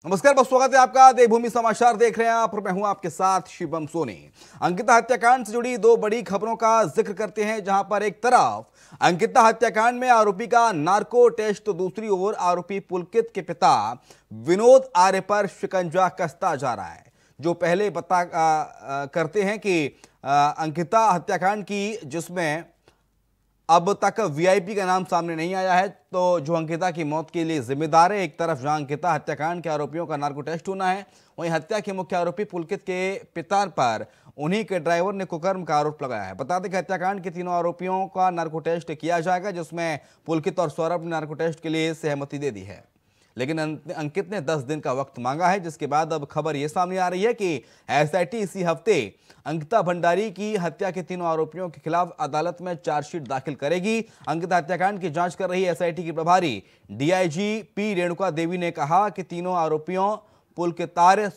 नमस्कार, बहुत स्वागत है आपका। देवभूमि समाचार देख रहे हैं आप और मैं हूं आपके साथ शिवम सोनी। अंकिता हत्याकांड से जुड़ी दो बड़ी खबरों का जिक्र करते हैं, जहां पर एक तरफ अंकिता हत्याकांड में आरोपी का नार्को टेस्ट तो दूसरी ओर आरोपी पुलकित के पिता विनोद आर्य पर शिकंजा कसता जा रहा है। जो पहले बता करते हैं कि अंकिता हत्याकांड की, जिसमें अब तक वीआईपी का नाम सामने नहीं आया है, तो जो अंकिता की मौत के लिए जिम्मेदार है, एक तरफ जहां अंकिता हत्याकांड के आरोपियों का नार्को टेस्ट होना है, वहीं हत्या के मुख्य आरोपी पुलकित के पिता पर उन्हीं के ड्राइवर ने कुकर्म का आरोप लगाया है। बता दें कि हत्याकांड के तीनों आरोपियों का नार्को टेस्ट किया जाएगा, जिसमें पुलकित और सौरभ ने नार्को टेस्ट के लिए सहमति दे दी है, लेकिन अंकित ने 10 दिन का वक्त मांगा है। जिसके बाद अब खबर यह सामने आ रही है कि एसआईटी इसी हफ्ते अंकिता भंडारी की हत्या के तीनों आरोपियों के खिलाफ अदालत में चार्जशीट दाखिल करेगी। अंकिता हत्याकांड की जांच कर रही एसआईटी की प्रभारी डीआईजी पी रेणुका देवी ने कहा कि तीनों आरोपियों पुलकित,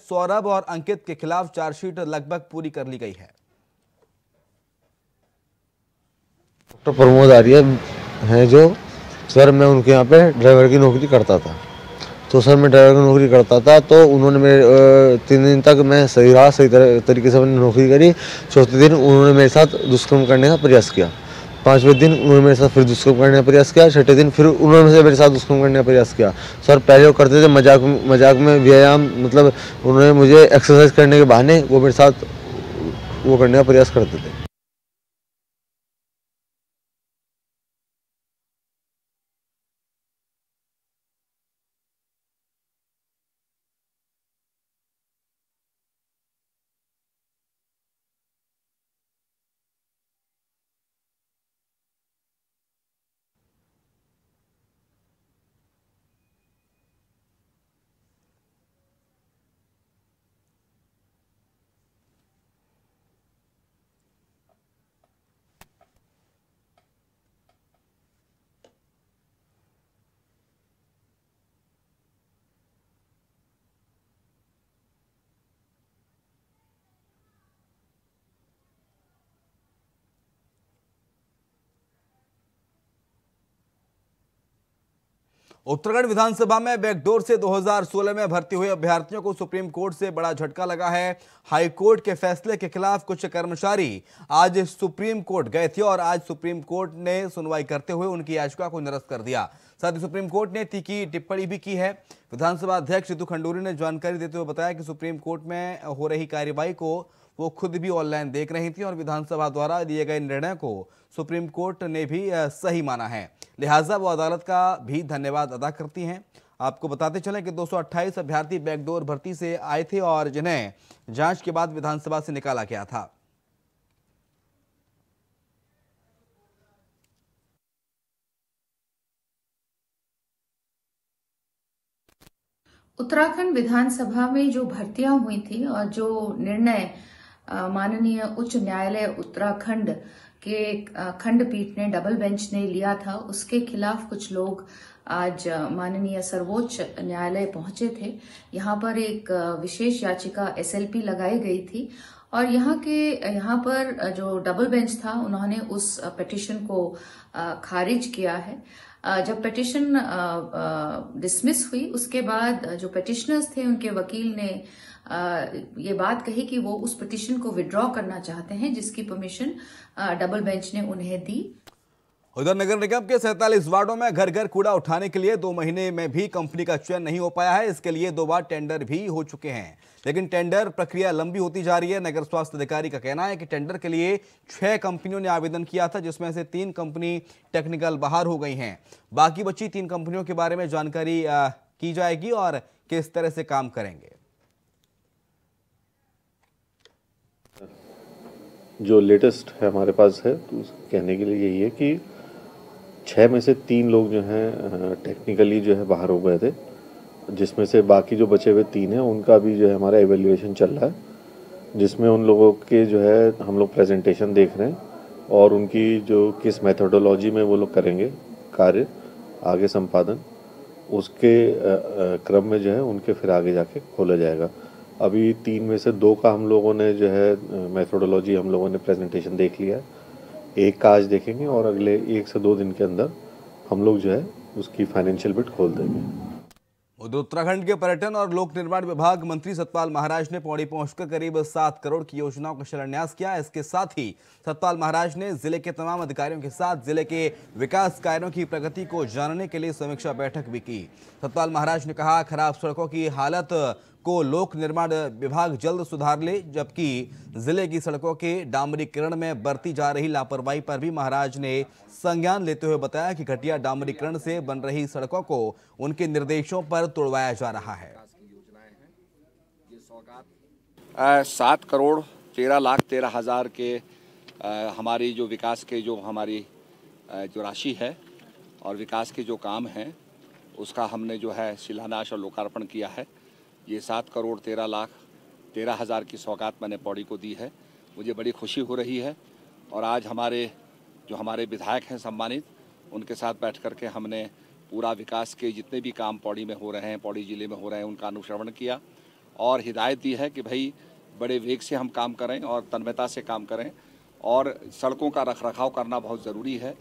सौरभ और अंकित के खिलाफ चार्जशीट लगभग पूरी कर ली गई है। डॉक्टर प्रमोद आर्य हैं जो सर, मैं उनके यहाँ पे ड्राइवर की नौकरी करता था। तो सर, मैं ड्राइवर की नौकरी करता था, तो उन्होंने मेरे 3 दिन तक मैं सही रहा, सही तरीके से मैंने नौकरी करी। चौथे दिन उन्होंने मेरे साथ दुष्कर्म करने का प्रयास किया। 5वें दिन उन्होंने मेरे साथ फिर दुष्कर्म करने का प्रयास किया। 6ठे दिन फिर उन्होंने मेरे साथ दुष्कर्म करने का प्रयास किया। सर, पहले वो करते थे मजाक में व्यायाम, मतलब उन्होंने मुझे एक्सरसाइज करने के बहाने वो मेरे साथ वो करने का प्रयास करते थे। उत्तराखंड विधानसभा में बैकडोर से 2016 में भर्ती हुए अभ्यर्थियों को सुप्रीम कोर्ट से बड़ा झटका लगा है। हाई कोर्ट के फैसले के खिलाफ कुछ कर्मचारी आज सुप्रीम कोर्ट गए थे और आज सुप्रीम कोर्ट ने सुनवाई करते हुए उनकी याचिका को निरस्त कर दिया। साथ ही सुप्रीम कोर्ट ने तीखी टिप्पणी भी की है। विधानसभा अध्यक्ष रितु खंडूरी ने जानकारी देते हुए बताया कि सुप्रीम कोर्ट में हो रही कार्यवाही को वो खुद भी ऑनलाइन देख रही थी और विधानसभा द्वारा दिए गए निर्णय को सुप्रीम कोर्ट ने भी सही माना है, लिहाजा वो अदालत का भी धन्यवाद अदा करती हैं। आपको बताते चलें कि 228 अभ्यर्थी बैकडोर भर्ती से आए थे और जिन्हें जांच के बाद विधानसभा से निकाला गया था। उत्तराखंड विधानसभा में जो भर्तियां हुई थी और जो निर्णय माननीय उच्च न्यायालय उत्तराखंड के खंडपीठ ने, डबल बेंच ने लिया था, उसके खिलाफ कुछ लोग आज माननीय सर्वोच्च न्यायालय पहुंचे थे। यहाँ पर एक विशेष याचिका एसएलपी लगाई गई थी और यहाँ पर जो डबल बेंच था उन्होंने उस पिटीशन को खारिज किया है। जब पिटीशन डिसमिस हुई उसके बाद जो पिटिशनर्स थे उनके वकील ने ये बात कही कि वो उस पिटीशन को विड्रॉ करना चाहते हैं, जिसकी परमिशन डबल बेंच ने उन्हें दी। उधर नगर निगम के 47 वार्डों में घर घर कूड़ा उठाने के लिए 2 महीने में भी कंपनी का चयन नहीं हो पाया है। इसके लिए 2 बार टेंडर भी हो चुके हैं, लेकिन टेंडर प्रक्रिया लंबी होती जा रही है। नगर स्वास्थ्य अधिकारी का कहना है कि टेंडर के लिए 6 कंपनियों ने आवेदन किया था, जिसमें से 3 कंपनी टेक्निकल बाहर हो गई हैं। बाकी बची 3 कंपनियों के बारे में जानकारी की जाएगी और किस तरह से काम करेंगे। जो लेटेस्ट है हमारे पास है, तो कहने के लिए यही है कि 6 में से 3 लोग जो हैं टेक्निकली जो है बाहर हो गए थे, जिसमें से बाकी जो बचे हुए 3 हैं उनका भी जो है हमारा एवेल्युएशन चल रहा है, जिसमें उन लोगों के जो है हम लोग प्रेजेंटेशन देख रहे हैं और उनकी जो किस मेथोडोलॉजी में वो लोग करेंगे कार्य आगे संपादन, उसके क्रम में जो है उनके फिर आगे जाके खोला जाएगा। अभी 3 में से 2 का हम लोगों ने जो है मेथोडोलॉजी हम लोगों ने प्रेजेंटेशन देख लिया है, 1 का आज देखेंगे और अगले 1 से 2 दिन के अंदर हम लोग जो है उसकी फाइनेंशियल बिट खोल देंगे। उधर उत्तराखंड के पर्यटन और लोक निर्माण विभाग मंत्री सतपाल महाराज ने पौड़ी पहुंचकर करीब 7 करोड़ की योजनाओं का शिलान्यास किया। इसके साथ ही सतपाल महाराज ने जिले के तमाम अधिकारियों के साथ जिले के विकास कार्यों की प्रगति को जानने के लिए समीक्षा बैठक भी की। सतपाल महाराज ने कहा, खराब सड़कों की हालत को लोक निर्माण विभाग जल्द सुधार ले, जबकि जिले की सड़कों के डामरीकरण में बरती जा रही लापरवाही पर भी महाराज ने संज्ञान लेते हुए बताया कि घटिया डामरीकरण से बन रही सड़कों को उनके निर्देशों पर तोड़वाया जा रहा है। 7 करोड़ 13 लाख 13 हज़ार के हमारी जो विकास के जो हमारी जो राशि है और विकास के जो काम हैं उसका हमने जो है शिलान्यास और लोकार्पण किया है। ये 7 करोड़ 13 लाख 13 हज़ार की सौगात मैंने पौड़ी को दी है। मुझे बड़ी खुशी हो रही है और आज हमारे विधायक हैं सम्मानित, उनके साथ बैठ करके हमने पूरा विकास के जितने भी काम पौड़ी में हो रहे हैं, पौड़ी ज़िले में हो रहे हैं, उनका अनुश्रवण किया और हिदायत दी है कि भाई बड़े वेग से हम काम करें और तन्मयता से काम करें और सड़कों का रखरखाव करना बहुत ज़रूरी है।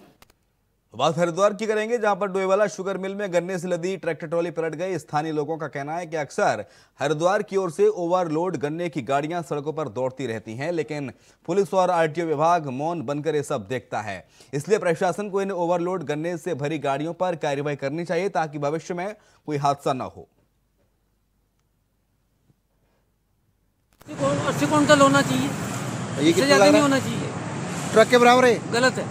बात हरिद्वार की करेंगे, जहां पर डोईवाला शुगर मिल में गन्ने से लदी ट्रैक्टर ट्रॉली पलट गई। स्थानीय लोगों का कहना है कि अक्सर हरिद्वार की ओर से ओवरलोड गन्ने की गाड़ियां सड़कों पर दौड़ती रहती हैं, लेकिन पुलिस और आरटीओ विभाग मौन बनकर ये सब देखता है। इसलिए प्रशासन को इन ओवरलोड गन्ने से भरी गाड़ियों पर कार्रवाई करनी चाहिए ताकि भविष्य में कोई हादसा न हो। 80 क्विंटल होना चाहिए, ये ज्यादा नहीं होना चाहिए। ट्रक के बराबर है? गलत है,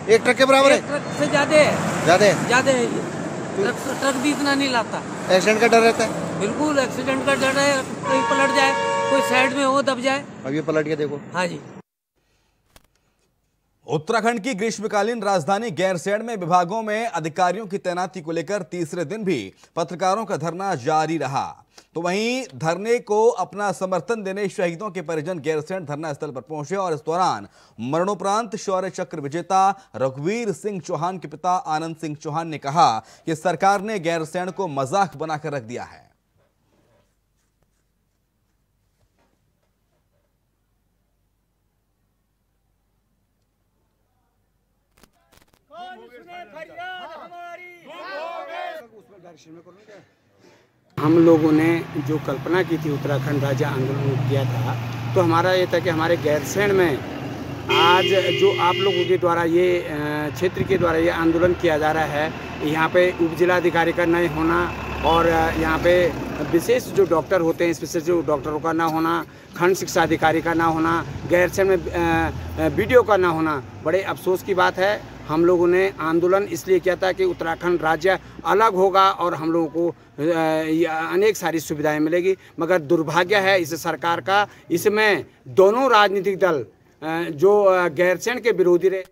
एक ट्रक के बराबर है? ट्रक से ज्यादा है, ज्यादा है ये। ट्रक भी इतना नहीं लाता। एक्सीडेंट का डर रहता है? बिल्कुल एक्सीडेंट का डर है, कोई पलट जाए, कोई साइड में हो दब जाए। अब ये पलट के देखो। हाँ जी। उत्तराखंड की ग्रीष्मकालीन राजधानी गैरसैंण में विभागों में अधिकारियों की तैनाती को लेकर तीसरे दिन भी पत्रकारों का धरना जारी रहा। तो वहीं धरने को अपना समर्थन देने शहीदों के परिजन गैरसैंण धरना स्थल पर पहुंचे और इस दौरान मरणोपरांत शौर्य चक्र विजेता रघुवीर सिंह चौहान के पिता आनंद सिंह चौहान ने कहा कि सरकार ने गैरसैंण को मजाक बनाकर रख दिया है। हम लोगों ने जो कल्पना की थी उत्तराखंड राज्य आंदोलन किया था, तो हमारा ये था कि हमारे गैरसैंण में आज जो आप लोगों के द्वारा ये क्षेत्र के द्वारा ये आंदोलन किया जा रहा है, यहाँ पे उप जिलाधिकारी का नहीं होना और यहाँ पे विशेष जो डॉक्टर होते हैं, स्पेशल जो डॉक्टरों का ना होना, खंड शिक्षा अधिकारी का ना होना, गैरसैंण में बीडीओ का ना होना, बड़े अफसोस की बात है। हम लोगों ने आंदोलन इसलिए किया था कि उत्तराखंड राज्य अलग होगा और हम लोगों को अनेक सारी सुविधाएं मिलेगी, मगर दुर्भाग्य है इस सरकार का, इसमें दोनों राजनीतिक दल जो गैरसैंण के विरोधी रहे।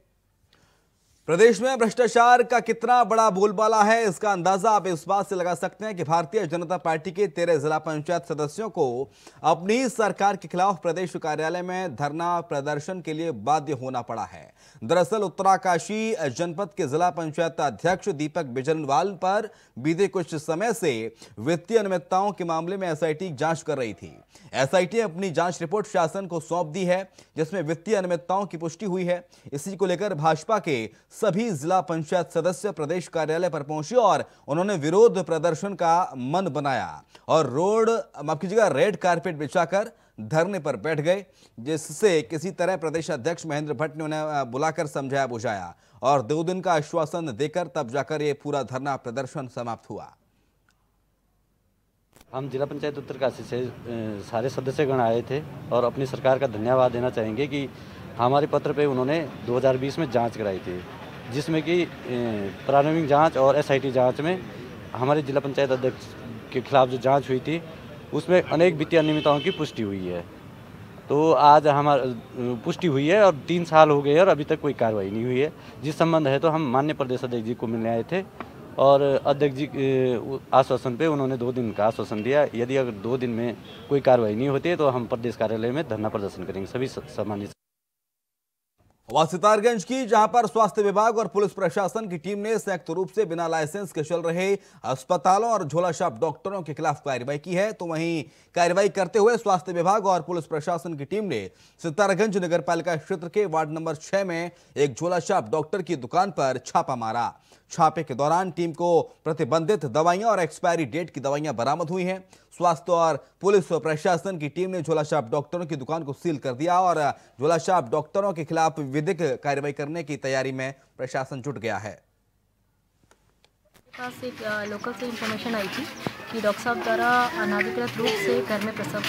प्रदेश में भ्रष्टाचार का कितना बड़ा बोलबाला है, इसका अंदाजा आप इस बात से लगा सकते हैं कि भारतीय जनता पार्टी के 13 जिला पंचायत सदस्यों को अपनी सरकार के खिलाफ प्रदेश कार्यालय में धरना प्रदर्शन के लिए बाध्य होना पड़ा है। दरअसल उत्तराकाशी जनपद के जिला पंचायत अध्यक्ष दीपक बिजनवाल पर बीते कुछ समय से वित्तीय अनियमितताओं के मामले में एसआईटी जांच कर रही थी। एसआईटी ने अपनी जांच रिपोर्ट शासन को सौंप दी है, जिसमें वित्तीय अनियमितताओं की पुष्टि हुई है। इसी को लेकर भाजपा के सभी जिला पंचायत सदस्य प्रदेश कार्यालय पर पहुंचे और उन्होंने विरोध प्रदर्शन का मन बनाया और रेड कारपेट बिछाकर धरने पर बैठ गए, जिससे किसी तरह प्रदेश अध्यक्ष महेंद्र भट्ट ने उन्हें बुलाकर समझाया बुझाया और 2 दिन का आश्वासन देकर तब जाकर यह पूरा धरना प्रदर्शन समाप्त हुआ। हम जिला पंचायत उत्तरकाशी से सारे सदस्यगण आए थे और अपनी सरकार का धन्यवाद देना चाहेंगे कि हमारे पत्र पे उन्होंने 2020 में जांच कराई थी, जिसमें कि प्रारंभिक जांच और एसआईटी जांच में हमारे जिला पंचायत अध्यक्ष के खिलाफ जो जांच हुई थी उसमें अनेक वित्तीय अनियमितताओं की पुष्टि हुई है। तो आज हमारा पुष्टि हुई है और 3 साल हो गए और अभी तक कोई कार्रवाई नहीं हुई है। जिस संबंध है तो हम माननीय प्रदेश अध्यक्ष जी को मिलने आए थे और अध्यक्ष जी के आश्वासन पे उन्होंने 2 दिन का आश्वासन दिया। यदि अगर 2 दिन में कोई कार्रवाई नहीं होती है तो हम प्रदेश कार्यालय में धरना प्रदर्शन करेंगे सभी सम्मानित। सितारगंज की, जहां पर स्वास्थ्य विभाग और पुलिस प्रशासन की टीम ने संयुक्त रूप से बिना लाइसेंस के चल रहे अस्पतालों और झोलाछाप डॉक्टरों के खिलाफ कार्रवाई की है। तो वहीं कार्रवाई करते हुए स्वास्थ्य विभाग और पुलिस प्रशासन की टीम ने सितारगंज नगरपालिका क्षेत्र के वार्ड नंबर 6 में एक झोलाछाप डॉक्टर की दुकान पर छापा मारा। छापे के दौरान टीम को प्रतिबंधित दवाइयां और एक्सपायरी डेट की दवाइयां बरामद हुई हैं। स्वास्थ्य और पुलिस प्रशासन की टीम ने झोलाछाप डॉक्टरों की दुकान को सील कर दिया और झोलाछाप डॉक्टरों के खिलाफ विधिक कार्रवाई करने की तैयारी में प्रशासन जुट गया है। पास एक लोकल से इंफॉर्मेशन आई थी कि डॉक्टर साहब द्वारा अनाधिकृत रूप से घर में प्रसव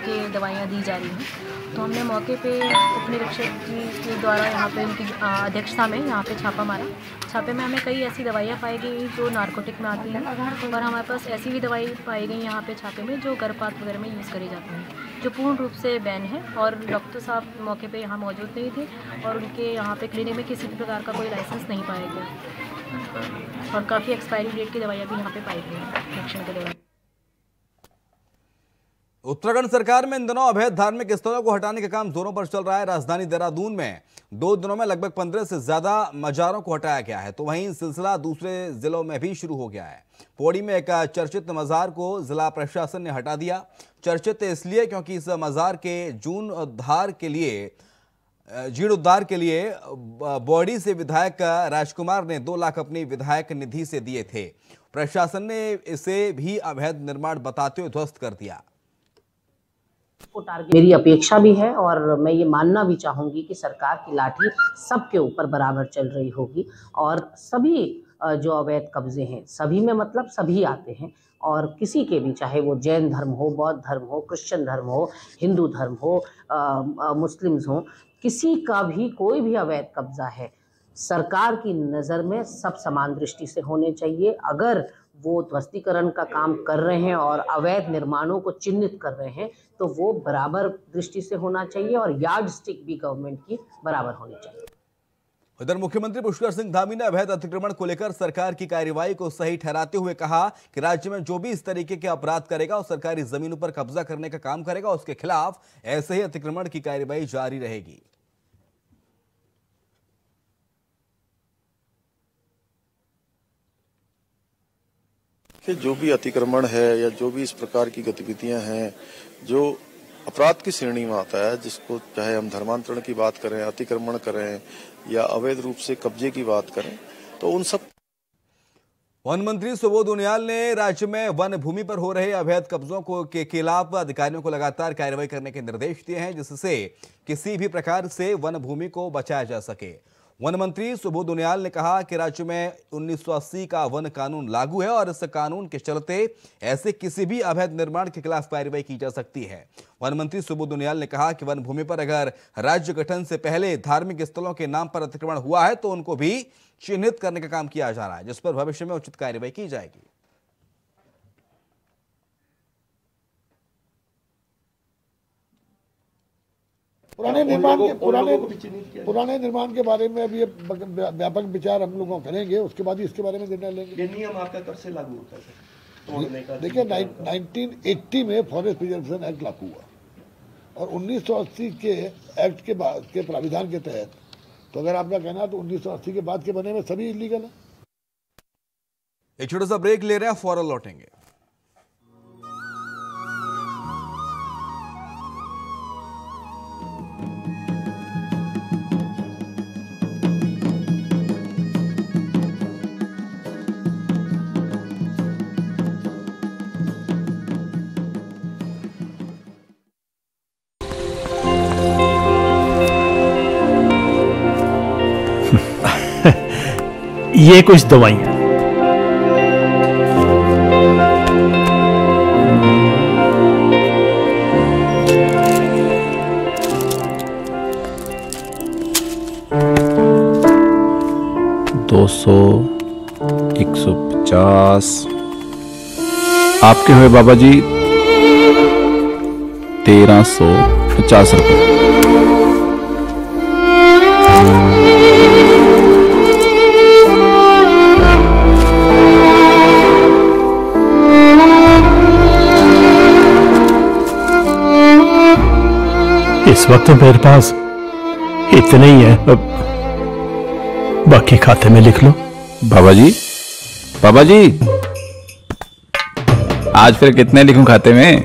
के दवाइयाँ दी जा रही हैं, तो हमने मौके पे उप निरीक्षक जी के द्वारा यहाँ पे उनकी अध्यक्षता में यहाँ पे छापा मारा। छापे में हमें कई ऐसी दवाइयाँ पाई गई जो नारकोटिक में आती हैं और हमारे पास ऐसी भी दवाई पाई गई यहाँ पे छापे में जो गर्भपात वगैरह में यूज़ करी जाती हैं, जो पूर्ण रूप से बैन है। और डॉक्टर साहब मौके पे यहाँ मौजूद नहीं थे और उनके यहाँ पे क्लिनिक में किसी भी प्रकार का कोई लाइसेंस नहीं पाया गया और काफ़ी एक्सपायरी डेट की दवाइयाँ भी यहाँ पे पाई गई निरीक्षण के दौरान। उत्तराखंड सरकार में इन दिनों अवैध धार्मिक स्थलों को हटाने का काम जोरों पर चल रहा है। राजधानी देहरादून में 2 दिनों में लगभग 15 से ज्यादा मजारों को हटाया गया है, तो वहीं सिलसिला दूसरे जिलों में भी शुरू हो गया है। पौड़ी में एक चर्चित मजार को जिला प्रशासन ने हटा दिया। चर्चित इसलिए क्योंकि इस मजार के जीर्णोद्धार के लिए बॉडी से विधायक राजकुमार ने 2 लाख अपनी विधायक निधि से दिए थे। प्रशासन ने इसे भी अवैध निर्माण बताते हुए ध्वस्त कर दिया। मेरी अपेक्षा भी है और मैं ये मानना भी चाहूंगी कि सरकार की लाठी सबके ऊपर बराबर चल रही होगी और सभी जो अवैध कब्जे हैं, सभी में मतलब सभी आते हैं और किसी के भी, चाहे वो जैन धर्म हो, बौद्ध धर्म हो, क्रिश्चियन धर्म हो, हिंदू धर्म हो, मुस्लिम्स हो, किसी का भी कोई भी अवैध कब्जा है, सरकार की नज़र में सब समान दृष्टि से होने चाहिए। अगर वो ध्वस्तीकरण का काम कर रहे हैं और अवैध निर्माणों को चिन्हित कर रहे हैं तो वो बराबर दृष्टि से होना चाहिए और यार्ड स्टिक भी गवर्नमेंट की बराबर होनी चाहिए। इधर मुख्यमंत्री पुष्कर सिंह धामी ने अवैध अतिक्रमण को लेकर सरकार की कार्रवाई को सही ठहराते हुए कहा कि राज्य में जो भी इस तरीके के अपराध करेगा और सरकारी जमीनों पर कब्जा करने का काम करेगा, उसके खिलाफ ऐसे ही अतिक्रमण की कार्रवाई जारी रहेगी। कि जो भी अतिक्रमण है या जो भी इस प्रकार की गतिविधियां हैं जो अपराध की श्रेणी में आता है, जिसको चाहे हम धर्मांतरण की बात करें, अतिक्रमण करें या अवैध रूप से कब्जे की बात करें, तो उन सब। वन मंत्री सुबोध उनियाल ने राज्य में वन भूमि पर हो रहे अवैध कब्जों के खिलाफ अधिकारियों को लगातार कार्रवाई करने के निर्देश दिए हैं, जिससे किसी भी प्रकार से वन भूमि को बचाया जा सके। वन मंत्री सुबोध उनियाल ने कहा कि राज्य में 1980 का वन कानून लागू है और इस कानून के चलते ऐसे किसी भी अवैध निर्माण के खिलाफ कार्रवाई की जा सकती है। वन मंत्री सुबोध उनियाल ने कहा कि वन भूमि पर अगर राज्य गठन से पहले धार्मिक स्थलों के नाम पर अतिक्रमण हुआ है तो उनको भी चिन्हित करने का काम किया जा रहा है, जिस पर भविष्य में उचित कार्रवाई की जाएगी। पुराने निर्माण के बारे में अभी व्यापक विचार हम लोगों करेंगे, उसके बाद ही इसके बारे में निर्णय लेंगे। ये नियम आपका कब से लागू होता है? देखिए 1980 में फॉरेस्ट प्रिजर्वेशन एक्ट लागू हुआ और 1980 के एक्ट के बाद के प्राविधान के तहत, तो अगर आपका कहना तो 1980 के बाद के बने में सभी इलीगल है। एक छोटा सा ब्रेक ले रहे हैं, फौरन लौटेंगे। ये कुछ दवाइयां $200, 150 आपके हुए बाबा जी 1350 रुपये। इस वक्त मेरे पास इतने ही है, बाकी खाते में लिख लो। बाबा जी आज फिर कितने लिखूं खाते में?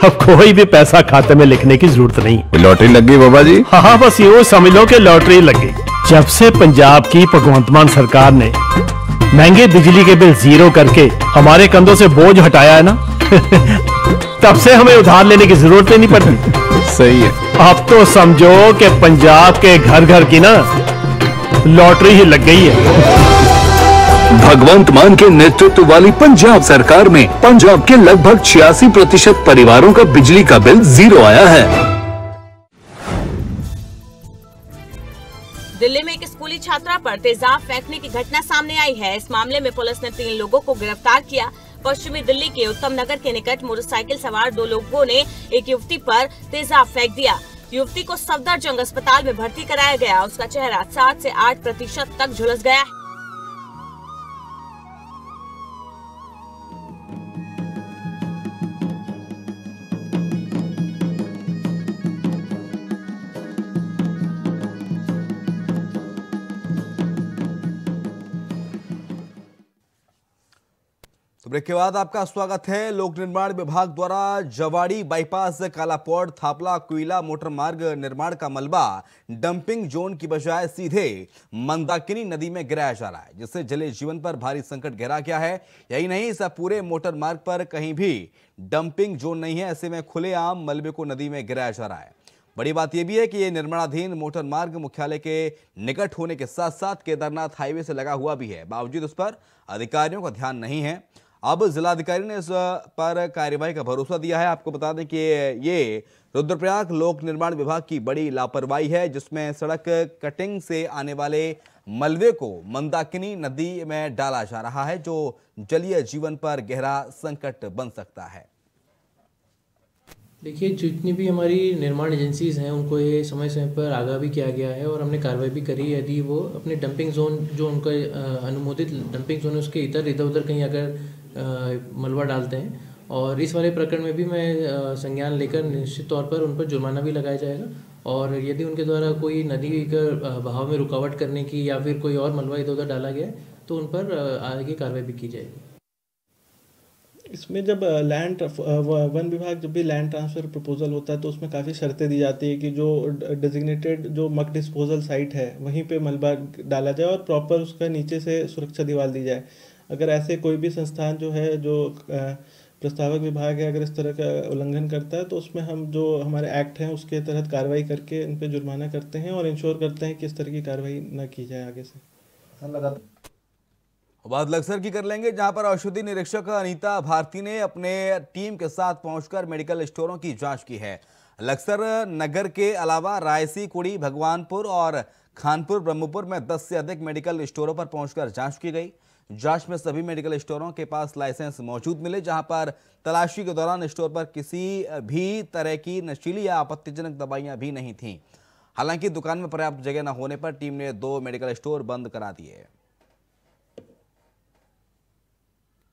अब कोई भी पैसा खाते में लिखने की जरूरत नहीं। लॉटरी लग गई बाबा जी? हाँ, बस यूं समझ लो कि लॉटरी लग गई। जब से पंजाब की भगवंत मान सरकार ने महंगे बिजली के बिल जीरो करके हमारे कंधों से बोझ हटाया है ना तब से हमें उधार लेने की जरूरत ही नहीं पड़ती। सही है। अब तो समझो कि पंजाब के घर घर की ना लॉटरी ही लग गई है। भगवंत मान के नेतृत्व वाली पंजाब सरकार में पंजाब के लगभग 86% परिवारों का बिजली का बिल जीरो आया है। दिल्ली में एक स्कूली छात्रा पर तेजाब फेंकने की घटना सामने आई है। इस मामले में पुलिस ने 3 लोगों को गिरफ्तार किया। पश्चिमी दिल्ली के उत्तम नगर के निकट मोटरसाइकिल सवार 2 लोगों ने एक युवती पर तेजाब फेंक दिया। युवती को सफदरजंग अस्पताल में भर्ती कराया गया। उसका चेहरा 7 से 8% तक झुलस गया है। ब्रेक के बाद आपका स्वागत है। लोक निर्माण विभाग द्वारा जवाड़ी बाईपास कालापौड़ थापला कोयला मोटर मार्ग निर्माण का मलबा डंपिंग जोन की बजाय सीधे मंदाकिनी नदी में गिराया जा रहा है, जिससे जलीय जीवन पर भारी संकट गहरा गया है। यही नहीं, इस पूरे मोटर मार्ग पर कहीं भी डंपिंग जोन नहीं है। ऐसे में खुलेआम मलबे को नदी में गिराया जा रहा है। बड़ी बात यह भी है कि ये निर्माणाधीन मोटर मार्ग मुख्यालय के निकट होने के साथ साथ केदारनाथ हाईवे से लगा हुआ भी है। बावजूद उस पर अधिकारियों का ध्यान नहीं है। अब जिलाधिकारी ने इस पर कार्रवाई का भरोसा दिया है। आपको बता दें कि ये रुद्रप्रयाग लोक निर्माण विभाग की बड़ी लापरवाही है, जिसमें सड़क कटिंग से आने वाले मलबे को मंदाकिनी नदी में डाला जा रहा है, जो जलीय जीवन पर गहरा संकट बन सकता है। देखिए, जितनी भी हमारी निर्माण एजेंसीज हैं उनको ये समय समय पर आगाह भी किया गया है और हमने कार्रवाई भी करी। यदि वो अपने डंपिंग जोन जो उनका अनुमोदित डंपिंग जोन है उसके इधर उधर कहीं अगर मलबा डालते हैं, और इस वाले प्रकरण में भी मैं संज्ञान लेकर निश्चित तौर पर उन पर जुर्माना भी लगाया जाएगा। और यदि उनके द्वारा कोई नदी का बहाव में रुकावट करने की या फिर कोई और मलबा इधर उधर डाला गया तो उन पर आगे कार्रवाई भी की जाएगी। इसमें जब वन विभाग जब भी लैंड ट्रांसफ़र प्रपोजल होता है तो उसमें काफ़ी शर्तें दी जाती है कि जो डेजिग्नेटेड जो मक डिस्पोजल साइट है वहीं पे मलबा डाला जाए और प्रॉपर उसका नीचे से सुरक्षा दीवार दी जाए। अगर ऐसे कोई भी संस्थान जो है, जो प्रस्तावक विभाग है, अगर इस तरह का उल्लंघन करता है तो उसमें हम जो हमारे एक्ट हैं उसके तहत कार्रवाई करके इन पर जुर्माना करते हैं और इंश्योर करते हैं कि इस तरह की कार्रवाई न की जाए आगे से। बात लक्सर की कर लेंगे, जहां पर औषधि निरीक्षक अनीता भारती ने अपने टीम के साथ पहुंचकर मेडिकल स्टोरों की जांच की है। लक्सर नगर के अलावा रायसी, कुड़ी, भगवानपुर और खानपुर ब्रह्मपुर में 10 से अधिक मेडिकल स्टोरों पर पहुंचकर जांच की गई। जांच में सभी मेडिकल स्टोरों के पास लाइसेंस मौजूद मिले, जहां पर तलाशी के दौरान स्टोर पर किसी भी तरह की नशीली या आपत्तिजनक दवाइयां भी नहीं थीं। हालांकि दुकान में पर्याप्त जगह न होने पर टीम ने 2 मेडिकल स्टोर बंद करा दिए।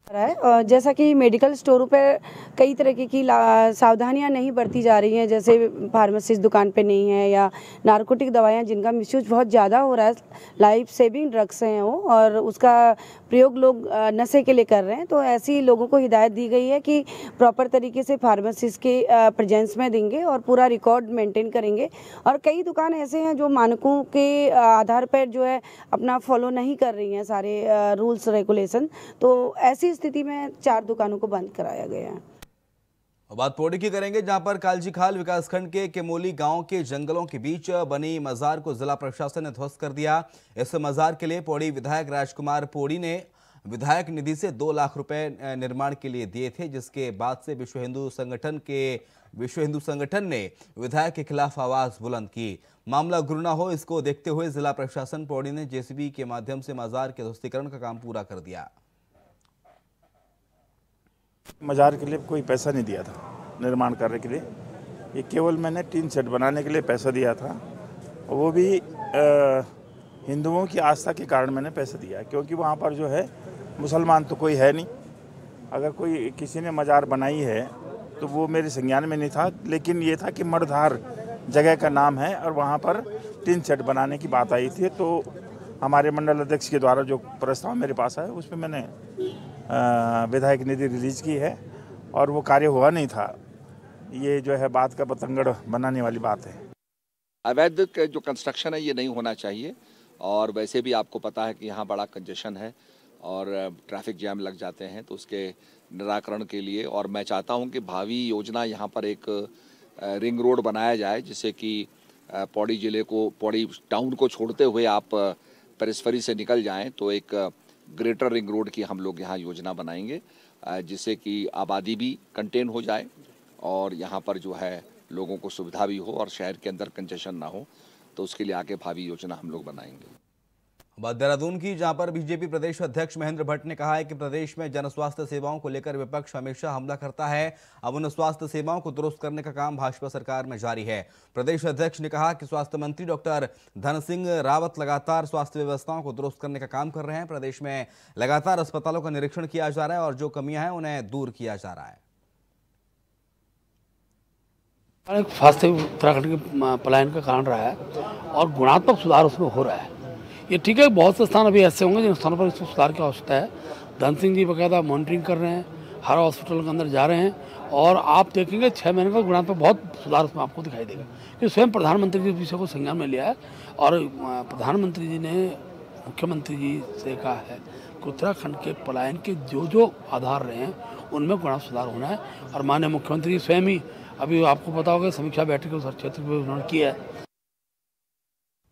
है। जैसा कि मेडिकल स्टोरों पर कई तरह की सावधानियां नहीं बरती जा रही हैं, जैसे फार्मेसिस्ट दुकान पे नहीं है या नारकोटिक दवाइयां जिनका मिसयूज बहुत ज़्यादा हो रहा है, लाइफ सेविंग ड्रग्स हैं वो, और उसका प्रयोग लोग नशे के लिए कर रहे हैं। तो ऐसी लोगों को हिदायत दी गई है कि प्रॉपर तरीके से फार्मेसिस्ट के प्रेजेंस में देंगे और पूरा रिकॉर्ड मेंटेन करेंगे। और कई दुकान ऐसे हैं जो मानकों के आधार पर जो है अपना फॉलो नहीं कर रही हैं सारे रूल्स रेगुलेशन, तो ऐसी स्थिति में 4 दुकानों को बंद कराया गया है। बात पौड़ी की करेंगे, जहां पर कालजीखाल विकासखंड के केमोली गांव के जंगलों के बीच बनी मजार को जिला प्रशासन ने ध्वस्त कर दिया। इस मजार के लिए पौड़ी विधायक राजकुमार पौड़ी ने विधायक निधि से 2 लाख रुपए निर्माण के लिए दिए थे, जिसके बाद से विश्व हिंदू संगठन ने विधायक के खिलाफ आवाज बुलंद की। मामला गुरु ना हो, इसको देखते हुए जिला प्रशासन पौड़ी ने जेसीबी के माध्यम से मजार के ध्वस्तीकरण का काम पूरा कर दिया। मजार के लिए कोई पैसा नहीं दिया था निर्माण करने के लिए, ये केवल मैंने टीन शेड बनाने के लिए पैसा दिया था, वो भी हिंदुओं की आस्था के कारण मैंने पैसा दिया, क्योंकि वहाँ पर जो है मुसलमान तो कोई है नहीं। अगर कोई किसी ने मजार बनाई है तो वो मेरे संज्ञान में नहीं था, लेकिन ये था कि मर्धार जगह का नाम है और वहाँ पर टीन शेड बनाने की बात आई थी। तो हमारे मंडल अध्यक्ष के द्वारा जो प्रस्ताव मेरे पास आया उसमें मैंने विधायक निधि रिलीज की है और वो कार्य हुआ नहीं था। ये जो है बात का बतंगड़ बनाने वाली बात है। अवैध जो कंस्ट्रक्शन है ये नहीं होना चाहिए, और वैसे भी आपको पता है कि यहाँ बड़ा कंजेशन है और ट्रैफिक जैम लग जाते हैं, तो उसके निराकरण के लिए और मैं चाहता हूं कि भावी योजना यहाँ पर एक रिंग रोड बनाया जाए, जिससे कि पौड़ी जिले को, पौड़ी टाउन को छोड़ते हुए आप पेरिफेरी से निकल जाएं, तो एक ग्रेटर रिंग रोड की हम लोग यहाँ योजना बनाएंगे, जिससे कि आबादी भी कंटेन हो जाए और यहाँ पर जो है लोगों को सुविधा भी हो और शहर के अंदर कंजेशन ना हो। तो उसके लिए आगे भावी योजना हम लोग बनाएंगे। बात देहरादून की, जहां पर बीजेपी प्रदेश अध्यक्ष महेंद्र भट्ट ने कहा है कि प्रदेश में जन स्वास्थ्य सेवाओं को लेकर विपक्ष हमेशा हमला करता है। अब उन स्वास्थ्य सेवाओं को दुरुस्त करने का काम भाजपा सरकार में जारी है। प्रदेश अध्यक्ष ने कहा कि स्वास्थ्य मंत्री डॉक्टर धन सिंह रावत लगातार स्वास्थ्य व्यवस्थाओं को दुरुस्त करने का काम कर रहे हैं। प्रदेश में लगातार अस्पतालों का निरीक्षण किया जा रहा है और जो कमियां हैं उन्हें दूर किया जा रहा है। स्वास्थ्य उत्तराखंड के पलायन का कारण रहा है और गुणात्मक सुधार उसमें हो रहा है। ये ठीक है, बहुत से स्थान अभी ऐसे होंगे जिन स्थानों पर इसमें सुधार की आवश्यकता है। धन सिंह जी बाकायदा मॉनिटरिंग कर रहे हैं, हर हॉस्पिटल के अंदर जा रहे हैं और आप देखेंगे 6 महीने का गुणात्मक बहुत सुधार उसमें आपको दिखाई देगा। कि स्वयं प्रधानमंत्री जी इस विषय को संज्ञान में लिया है और प्रधानमंत्री जी ने मुख्यमंत्री जी से कहा है कि उत्तराखंड के पलायन के जो आधार रहे हैं उनमें गुणात्मक सुधार होना है। और माननीय मुख्यमंत्री जी स्वयं ही, अभी आपको पता होगा, समीक्षा बैठक उस क्षेत्र में उन्होंने किया है।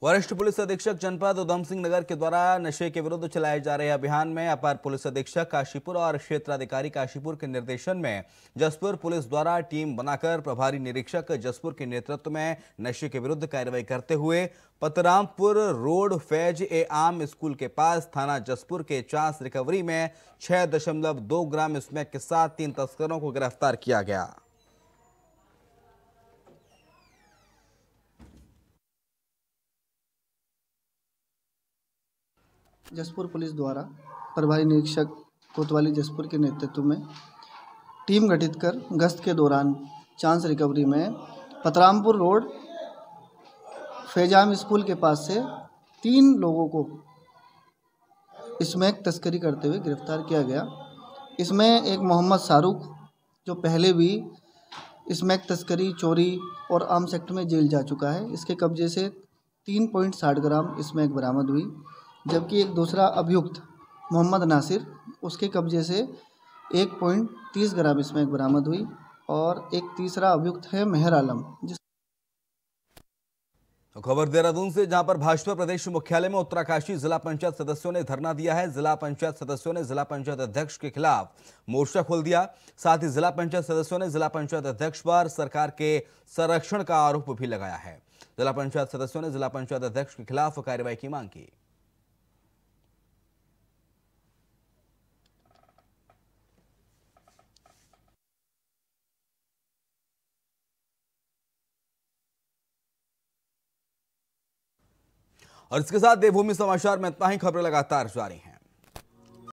वरिष्ठ पुलिस अधीक्षक जनपद उधम सिंह नगर के द्वारा नशे के विरुद्ध चलाए जा रहे अभियान में अपर पुलिस अधीक्षक काशीपुर और क्षेत्राधिकारी काशीपुर के निर्देशन में जसपुर पुलिस द्वारा टीम बनाकर प्रभारी निरीक्षक जसपुर के नेतृत्व में नशे के विरुद्ध कार्रवाई करते हुए पतरामपुर रोड फैज ए आम स्कूल के पास थाना जसपुर के चास रिकवरी में 6.2 ग्राम स्मैक के साथ 3 तस्करों को गिरफ्तार किया गया। जसपुर पुलिस द्वारा प्रभारी निरीक्षक कोतवाली जसपुर के नेतृत्व में टीम गठित कर गश्त के दौरान चांस रिकवरी में पतरामपुर रोड फैजाम स्कूल के पास से 3 लोगों को स्मैक तस्करी करते हुए गिरफ्तार किया गया। इसमें एक मोहम्मद शाहरुख, जो पहले भी स्मैक तस्करी, चोरी और आर्म्स एक्ट में जेल जा चुका है, इसके कब्जे से 3.60 ग्राम स्मैक बरामद हुई। जबकि एक दूसरा अभियुक्त मोहम्मद नासिर, उसके कब्जे से 1.30 ग्राम स्मैक बरामद हुई और एक तीसरा अभियुक्त है मेहर आलम। तो खबर देहरादून से, जहां पर भाजपा प्रदेश मुख्यालय में उत्तराकाशी जिला पंचायत सदस्यों ने धरना दिया है। जिला पंचायत सदस्यों ने जिला पंचायत अध्यक्ष के खिलाफ मोर्चा खोल दिया। साथ ही जिला पंचायत सदस्यों ने जिला पंचायत अध्यक्ष पर सरकार के संरक्षण का आरोप भी लगाया है। जिला पंचायत सदस्यों ने जिला पंचायत अध्यक्ष के खिलाफ कार्रवाई की मांग की। और इसके साथ देवभूमि समाचार में इतना ही। खबरें लगातार जारी हैं।